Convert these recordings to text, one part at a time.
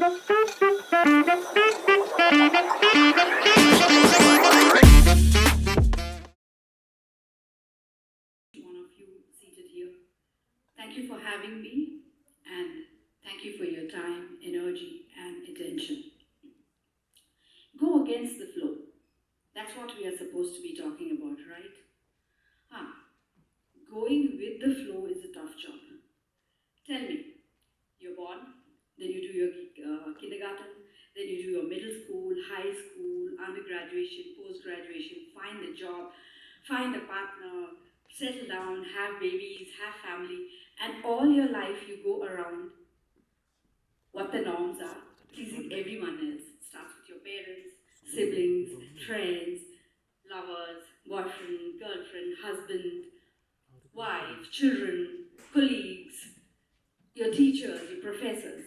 of you seated here, thank you for having me, and thank you for your time, energy, and attention. Go against the flow. That's what we are supposed to be talking about, right? Going with the flow is a tough job. Tell me, you're born, then you do your kindergarten, then you do your middle school, high school, undergraduation, post-graduation, find a job, find a partner, settle down, have babies, have family, and all your life you go around what the norms are, pleasing everyone else. It starts with your parents, siblings, friends, lovers, boyfriend, girlfriend, husband, wife, children, colleagues, your teachers, your professors.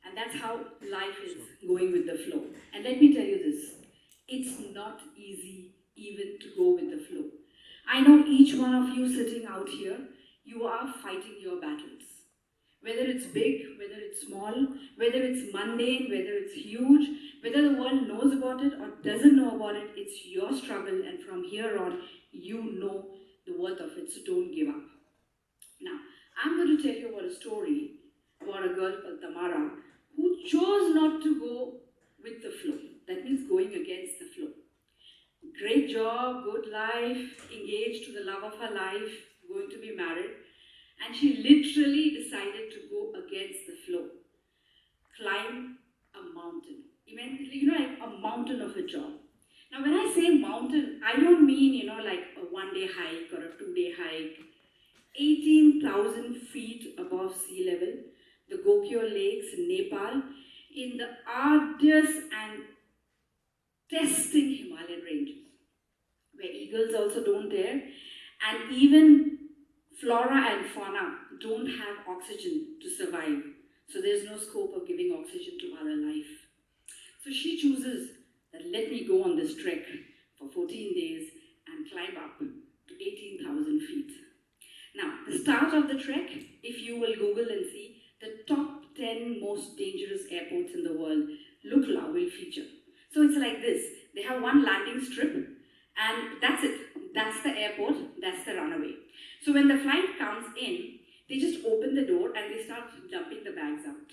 And that's how life is, going with the flow. And let me tell you this, it's not easy even to go with the flow. I know each one of you sitting out here, you are fighting your battles. Whether it's big, whether it's small, whether it's mundane, whether it's huge, whether the world knows about it or doesn't know about it, it's your struggle, and from here on, you know the worth of it, so don't give up. Now, I'm going to tell you about a story about a girl called Tamara who chose not to go with the flow. That means going against the flow. Great job, good life, engaged to the love of her life, going to be married, and she literally decided to go against the flow. Climb a mountain. Like a mountain of a job. Now, when I say mountain, I don't mean, like a one-day hike or a two-day hike. 18,000 feet above sea level, the Gokyo Lakes in Nepal, in the arduous and testing Himalayan ranges, where eagles also don't dare, and even flora and fauna don't have oxygen to survive. So there's no scope of giving oxygen to other life. So she chooses that let me go on this trek for 14 days and climb up to 18,000 feet. Now, the start of the trek, if you will Google and see, the top 10 most dangerous airports in the world, Lukla will feature. So it's like this, they have one landing strip, and that's it. That's the airport, that's the runway. So when the flight comes in, they just open the door and they start dumping the bags out.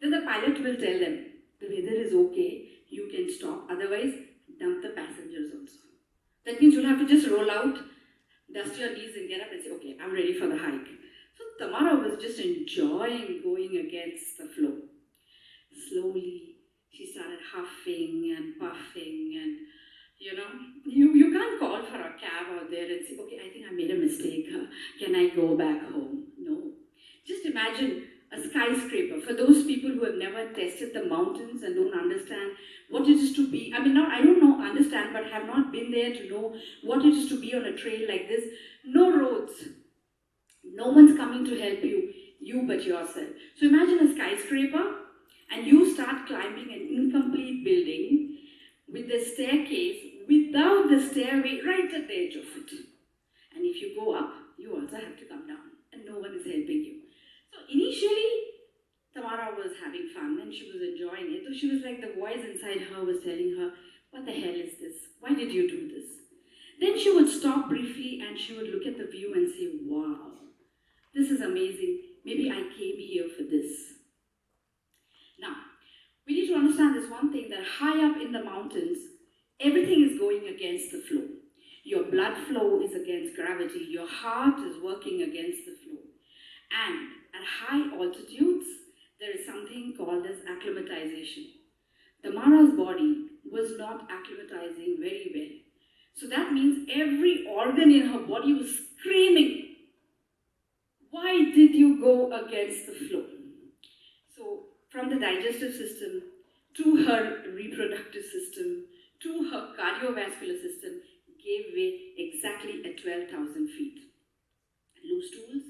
Then the pilot will tell them, the weather is okay, you can stop, otherwise dump the passengers also. That means you'll have to just roll out, dust your knees and get up and say, okay, I'm ready for the hike. So Tamara was just enjoying going against the flow. Slowly, she started huffing and puffing, and you can't call for a cab out there and say, okay, I think I made a mistake. Can I go back home? No. Just imagine a skyscraper. For those people who have never tested the mountains and don't understand what it is to be, I don't know, understand, but have not been there to know what it is to be on a trail like this. No roads. No one's coming to help you, you but yourself. So imagine a skyscraper, and you start climbing an incomplete building with the staircase without the stairway right at the edge of it. And if you go up, you also have to come down, and no one is helping you. So initially, Tamara was having fun and she was enjoying it. So she was like, the voice inside her was telling her, what the hell is this? Why did you do this? Then she would stop briefly and she would look at the view and say, wow, this is amazing. Maybe I came here for this. Now, we need to understand this one thing, that high up in the mountains, everything is going against the flow. Your blood flow is against gravity. Your heart is working against the flow. And at high altitudes, there is something called as acclimatization. Tamara's body was not acclimatizing very well. So that means every organ in her body was screaming, why did you go against the flow? So from the digestive system to her reproductive system to her cardiovascular system gave way exactly at 12,000 feet. Loose stools,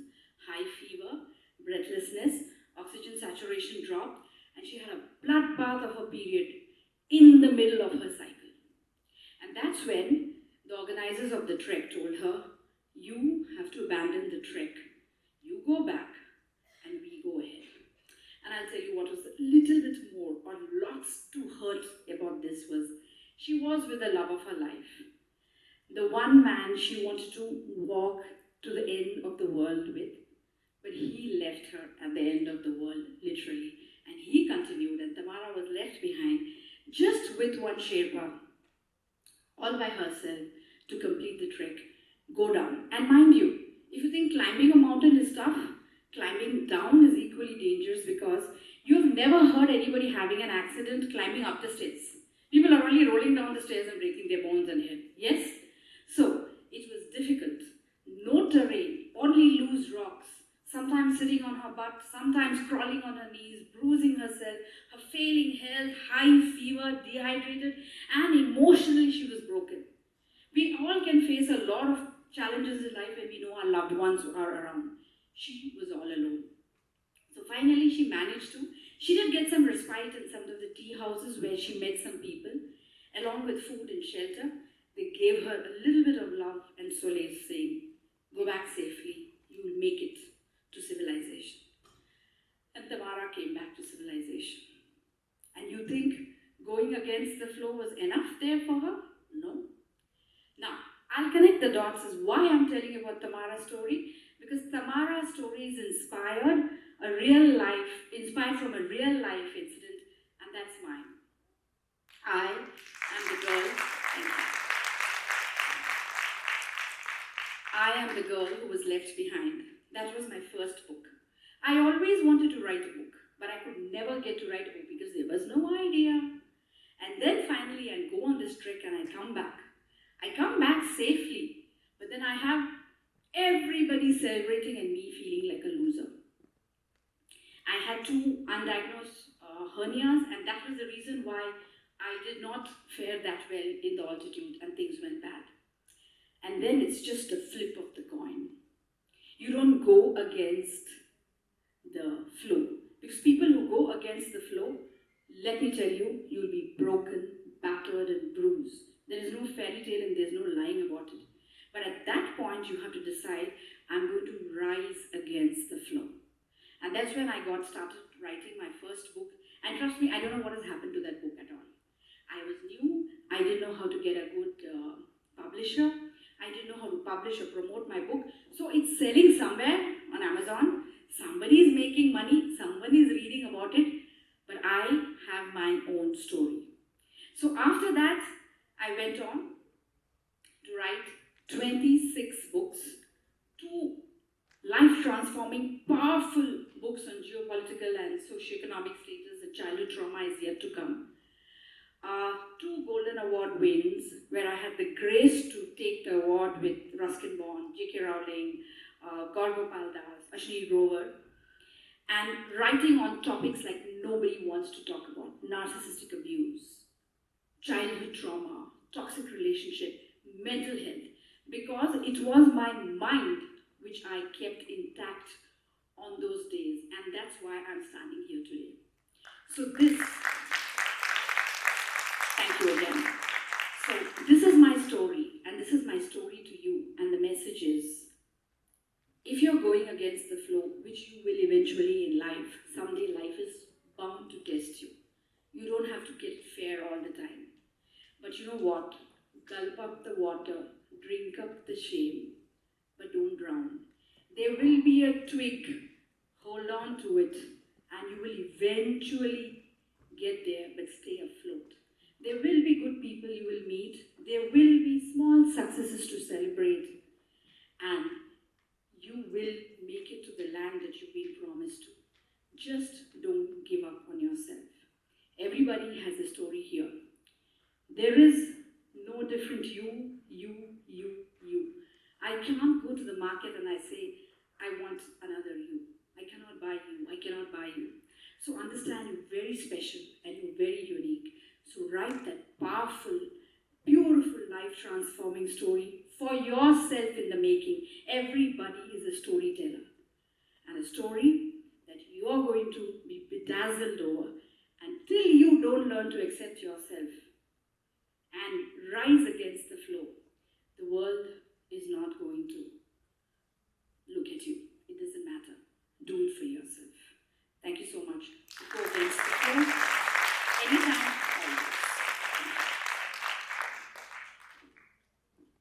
high fever, breathlessness, oxygen saturation dropped, and she had a bloodbath of a period in the middle of her cycle. And that's when the organizers of the trek told her, you have to abandon the trek. You go back and we go ahead. And I'll tell you what was a little bit more She was with the love of her life, the one man she wanted to walk to the end of the world with, but he left her at the end of the world, literally. And he continued, and Tamara was left behind just with one Sherpa, all by herself, to complete the trek, go down. And mind you, if you think climbing a mountain is tough, climbing down is equally dangerous, because you've never heard anybody having an accident climbing up the stairs. People are only rolling down the stairs and breaking their bones and head. Yes? So, it was difficult. No terrain, only loose rocks, sometimes sitting on her butt, sometimes crawling on her knees, bruising herself, her failing health, high fever, dehydrated, and emotionally she was broken. We all can face a lot of challenges in life when we know our loved ones are around. She was all alone. So finally she managed to. She did get some respite in some of the tea houses where she met some people. Along with food and shelter, they gave her a little bit of love and solace, saying, go back safely, you will make it to civilization. And Tamara came back to civilization. And you think going against the flow was enough there for her? No. Now, I'll connect the dots as why I'm telling you about Tamara's story, because Tamara's story is inspired from a real life incident, and that's mine. I am the girl, thank you. I am the girl who was left behind. That was my first book. I always wanted to write a book, but I could never get to write a book because there was no idea. And then finally I go on this trek and I come back. I come back safely, but then I have everybody celebrating and me feeling like a loser. I had 2 undiagnosed hernias, and that was the reason why I did not fare that well in the altitude and things went bad. And then it's just a flip of the coin. You don't go against the flow. Because people who go against the flow, let me tell you, you'll be broken, battered, and bruised. There is no fairy tale and there's no lying about it. But at that point, you have to decide, I'm going to rise against the flow. And that's when I got started writing my first book. And trust me, I don't know what has happened to that book at all. I was new. I didn't know how to get a good publisher. I didn't know how to publish or promote my book. So it's selling somewhere on Amazon. Somebody is making money. Someone is reading about it. But I have my own story. So after that, I went on to write 26 books, 2 life-transforming, powerful books on geopolitical and socioeconomic status. The childhood trauma is yet to come. 2 Golden Award wins, where I had the grace to take the award with Ruskin Bond, J.K. Rowling, Gaur Gopal Das, Ashni Grover, and writing on topics like nobody wants to talk about: narcissistic abuse, childhood trauma, toxic relationship, mental health, because it was my mind which I kept intact on those days, and that's why I'm standing here today. So thank you again. So this is my story, and this is my story to you, and the message is, if you're going against the flow, which you will eventually in life, someday life is bound to test you. You don't have to get fair all the time. But you know what? Gulp up the water, drink up the shame, but don't drown. There will be a twig, hold on to it, and you will eventually get there, but stay afloat. There will be good people you will meet, there will be small successes to celebrate, and you will make it to the land that you've been promised to. Just don't give up on yourself. Everybody has a story here. There is no different you. I cannot go to the market and I say, I want another you. I cannot buy you. So understand you're very special and you're very unique. So write that powerful, beautiful, life-transforming story for yourself in the making. Everybody is a storyteller. And a story that you are going to be bedazzled over until you don't learn to accept yourself and rise against the flow. The world is not going to look at you. It doesn't matter. Do it for yourself. Thank you so much. Go against the flow.